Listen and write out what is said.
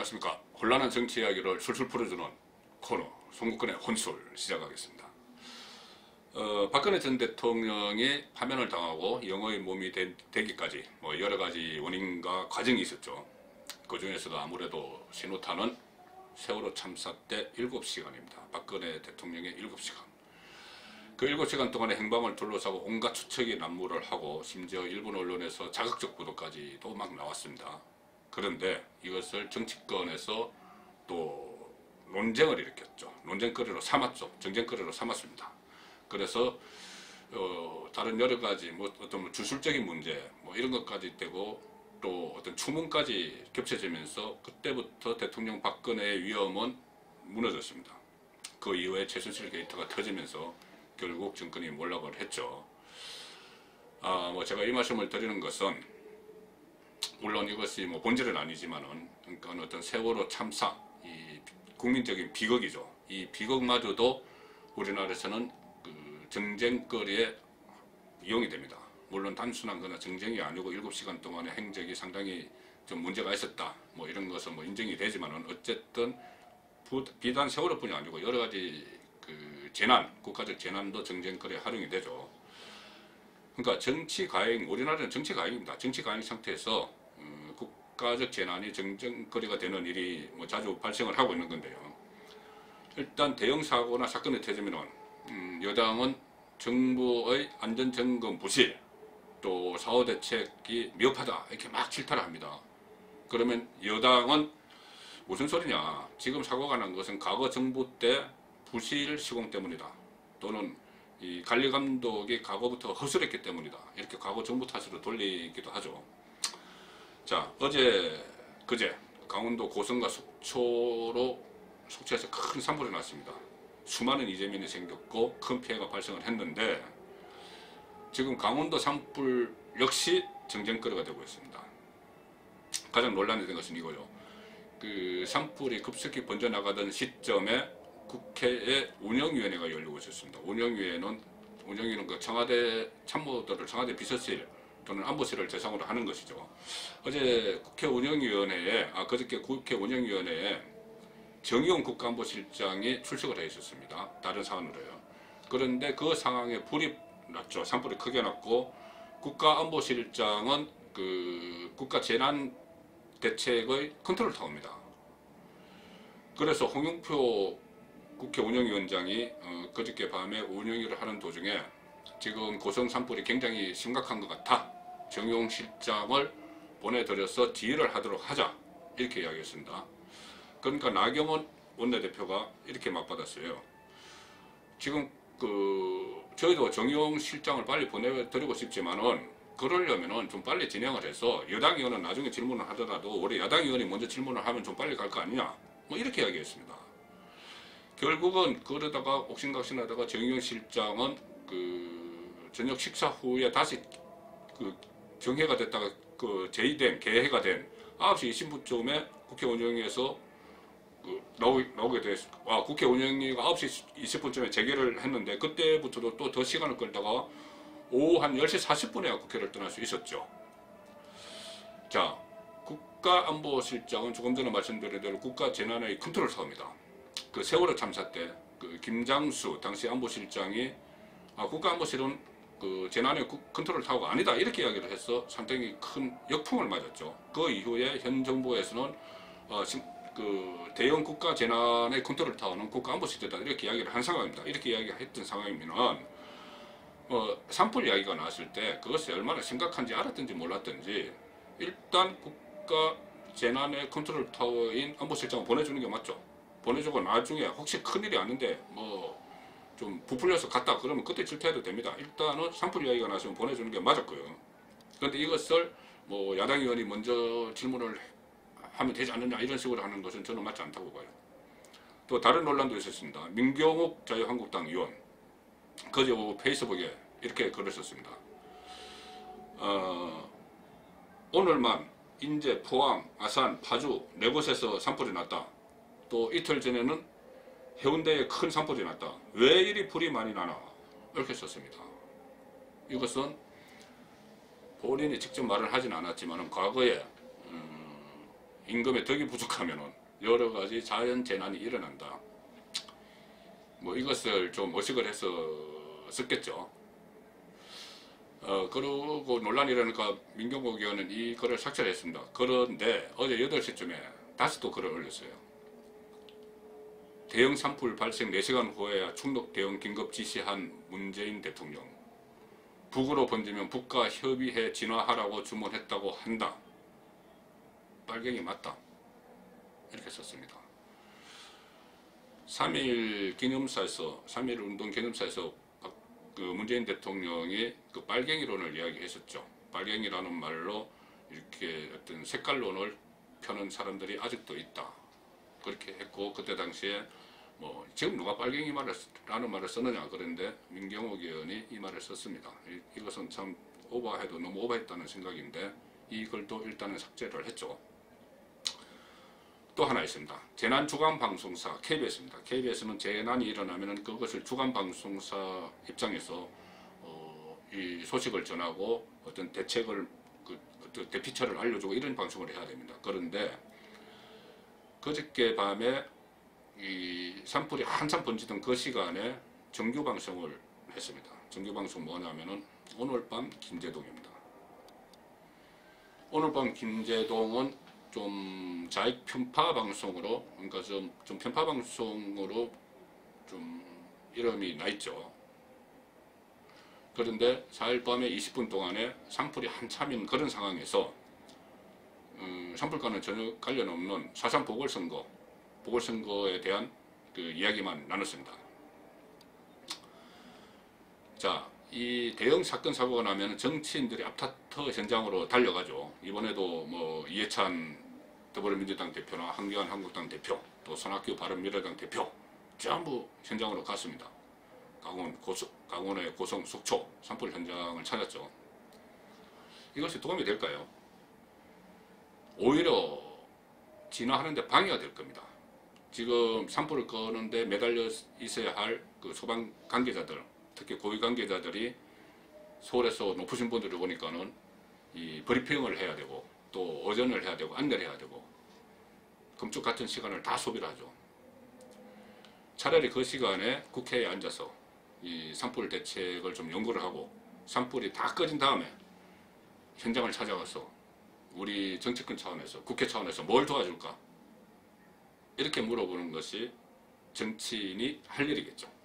안녕하십니까. 혼란한 정치 이야기를 술술 풀어주는 코너 송국근의 혼술 시작하겠습니다. 박근혜 전 대통령이 파면을 당하고 영어의 몸이 되기까지 여러가지 원인과 과정이 있었죠. 그 중에서도 아무래도 신호탄은 세월호 참사 때 7시간입니다. 박근혜 대통령의 7시간. 그 7시간 동안의 행방을 둘러싸고 온갖 추측이 난무를 하고 심지어 일본 언론에서 자극적 보도까지도 막 나왔습니다. 그런데 이것을 정치권에서 또 논쟁을 일으켰죠. 논쟁거리로 삼았죠. 정쟁거리로 삼았습니다. 그래서 다른 여러 가지 어떤 주술적인 문제 이런 것까지 되고 또 어떤 추문까지 겹쳐지면서 그때부터 대통령 박근혜의 위험은 무너졌습니다. 그 이후에 최순실 게이트가 터지면서 결국 정권이 몰락을 했죠. 제가 이 말씀을 드리는 것은 물론 이것이 본질은 아니지만은 그러니까 어떤 세월호 참사, 이 국민적인 비극이죠. 이 비극마저도 우리나라에서는 그 정쟁거리에 이용이 됩니다. 물론 단순한 거나 정쟁이 아니고 7시간 동안의 행적이 상당히 좀 문제가 있었다. 이런 것은 인정이 되지만은 어쨌든 비단 세월호뿐이 아니고 여러 가지 그 재난, 국가적 재난도 정쟁거리에 활용이 되죠. 그러니까 정치 가행, 우리나라는 정치 가행입니다. 정치 가행 상태에서 국가적 재난이 정쟁거리가 되는 일이 자주 발생을 하고 있는 건데요. 일단 대형 사고나 사건이 터지면은 여당은 정부의 안전점검 부실, 또 사후 대책이 미흡하다 이렇게 막 질타를 합니다. 그러면 여당은 무슨 소리냐? 지금 사고가 난 것은 과거 정부 때 부실 시공 때문이다. 또는 이 관리 감독이 과거부터 허술했기 때문이다. 이렇게 과거 정부 탓으로 돌리기도 하죠. 자, 그제 강원도 고성과 속초에서 큰 산불이 났습니다. 수많은 이재민이 생겼고 큰 피해가 발생을 했는데 지금 강원도 산불 역시 정쟁거리가 되고 있습니다. 가장 논란이 된 것은 이거요. 그 산불이 급속히 번져나가던 시점에 국회에 운영위원회가 열리고 있었습니다. 운영위원회는 그 청와대 참모들을 청와대 비서실 또는 안보실을 대상으로 하는 것이죠. 어제 국회 운영위원회에 그저께 국회 운영위원회에 정의용 국가안보실장이 출석을 해 있었습니다. 다른 사안으로요. 그런데 그 상황에 불이 났죠. 산불이 크게 났고 국가안보실장은 그 국가 재난 대책의 컨트롤 타워입니다. 그래서 홍영표 국회 운영위원장이 그저께 밤에 운영위를 하는 도중에 지금 고성 산불이 굉장히 심각한 것 같아 정용 실장을 보내드려서 지휘를 하도록 하자 이렇게 이야기했습니다. 그러니까 나경원 원내대표가 이렇게 맞받았어요. 지금 저희도 정용 실장을 빨리 보내드리고 싶지만은 그러려면은 좀 빨리 진행을 해서 여당 의원은 나중에 질문을 하더라도 우리 야당 의원이 먼저 질문을 하면 좀 빨리 갈 거 아니냐 이렇게 이야기했습니다. 결국은 그러다가 옥신각신하다가 정의용 실장은 그 저녁 식사 후에 다시 그 정회가 됐다가 그 개회가 된 9시 20분쯤에 국회 운영위에서 나오게 됐습니다. 국회 운영위가 9시 20분쯤에 재개를 했는데 그때부터도 또 더 시간을 끌다가 오후 한 10시 40분에야 국회를 떠날 수 있었죠. 자, 국가안보실장은 조금 전에 말씀드린 대로 국가재난의 컨트롤 타워입니다. 그 세월호 참사 때 그 김장수 당시 안보실장이 국가안보실은 그 재난의 컨트롤 타워가 아니다 이렇게 이야기를 해서 상당히 큰 역풍을 맞았죠. 그 이후에 현 정부에서는 그 대형 국가 재난의 컨트롤 타워는 국가안보실이다 이렇게 이야기를 한 상황입니다. 이렇게 이야기했던 상황이면은 산불 이야기가 나왔을 때 그것이 얼마나 심각한지 알았든지 몰랐든지 일단 국가 재난의 컨트롤 타워인 안보실장을 보내주는 게 맞죠. 보내주고 나중에 혹시 큰일이 아닌데 좀 부풀려서 갔다 그러면 그때 질타해도 됩니다. 일단은 산불 이야기가 나왔으면 보내주는 게 맞았고요. 그런데 이것을 야당 의원이 먼저 질문을 하면 되지 않느냐 이런 식으로 하는 것은 저는 맞지 않다고 봐요. 또 다른 논란도 있었습니다. 민경욱 자유한국당 의원 그제 오후 페이스북에 이렇게 글을 썼습니다. 오늘만 인제, 포항, 아산, 파주 4곳에서 산불이 났다. 또 이틀 전에는 해운대에 큰 산불이 났다. 왜 이리 불이 많이 나나? 이렇게 썼습니다. 이것은 본인이 직접 말을 하진 않았지만 과거에 임금의 덕이 부족하면은 여러 가지 자연 재난이 일어난다. 뭐 이것을 좀 의식을 해서 썼겠죠. 그러고 논란이 일어나니까 민경욱 의원은 이 글을 삭제를 했습니다. 그런데 어제 8시쯤에 다시 또 글을 올렸어요. 대형 산불 발생 4시간 후에야 충북 대응 긴급 지시한 문재인 대통령. 북으로 번지면 북과 협의해 진화하라고 주문했다고 한다. 빨갱이 맞다. 이렇게 썼습니다. 3.1 기념사에서, 3.1 운동 기념사에서 그 문재인 대통령이 그 빨갱이론을 이야기했었죠. 빨갱이라는 말로 이렇게 어떤 색깔론을 펴는 사람들이 아직도 있다. 그렇게 했고, 그때 당시에 뭐 지금 누가 빨갱이 라는 말을 쓰느냐 그런데 민경욱 의원이 이 말을 썼습니다. 이것은 참 오버해도 너무 오버했다는 생각인데 이 글도 일단은 삭제를 했죠. 또 하나 있습니다. 재난주간방송사 KBS입니다. KBS는 재난이 일어나면 그것을 주간방송사 입장에서 이 소식을 전하고 어떤 대책을 어떤 대피처를 알려주고 이런 방송을 해야 됩니다. 그런데 그저께 밤에 이 산불이 한참 번지던 그 시간에 정규방송을 했습니다. 정규방송 뭐냐면은 오늘 밤 김제동입니다. 오늘 밤 김제동은 좀 자익 편파 방송으로, 그러니까 좀 편파 방송으로 좀 이름이 나 있죠. 그런데 4일 밤에 20분 동안에 산불이 한참인 그런 상황에서 산불과는 전혀 관련 없는 4.3 보궐선거에 대한 그 이야기만 나눴습니다. 자, 이 대형 사건 사고가 나면 정치인들이 앞다퉈 현장으로 달려가죠. 이번에도 뭐 이해찬 더불어민주당 대표나 한기환 한국당 대표, 또 손학규 바른미래당 대표 전부 현장으로 갔습니다. 강원의 고성 속초 산불 현장을 찾았죠. 이것이 도움이 될까요? 오히려 진화하는데 방해가 될 겁니다. 지금 산불을 끄는데 매달려 있어야 할 그 소방 관계자들, 특히 고위 관계자들이 서울에서 높으신 분들이 오니까는 이 브리핑을 해야 되고 또 어전을 해야 되고 안내를 해야 되고 금쪽 같은 시간을 다 소비를 하죠. 차라리 그 시간에 국회에 앉아서 이 산불 대책을 좀 연구를 하고 산불이 다 꺼진 다음에 현장을 찾아가서 우리 정치권 차원에서 국회 차원에서 뭘 도와줄까? 이렇게 물어보는 것이 정치인이 할 일이겠죠.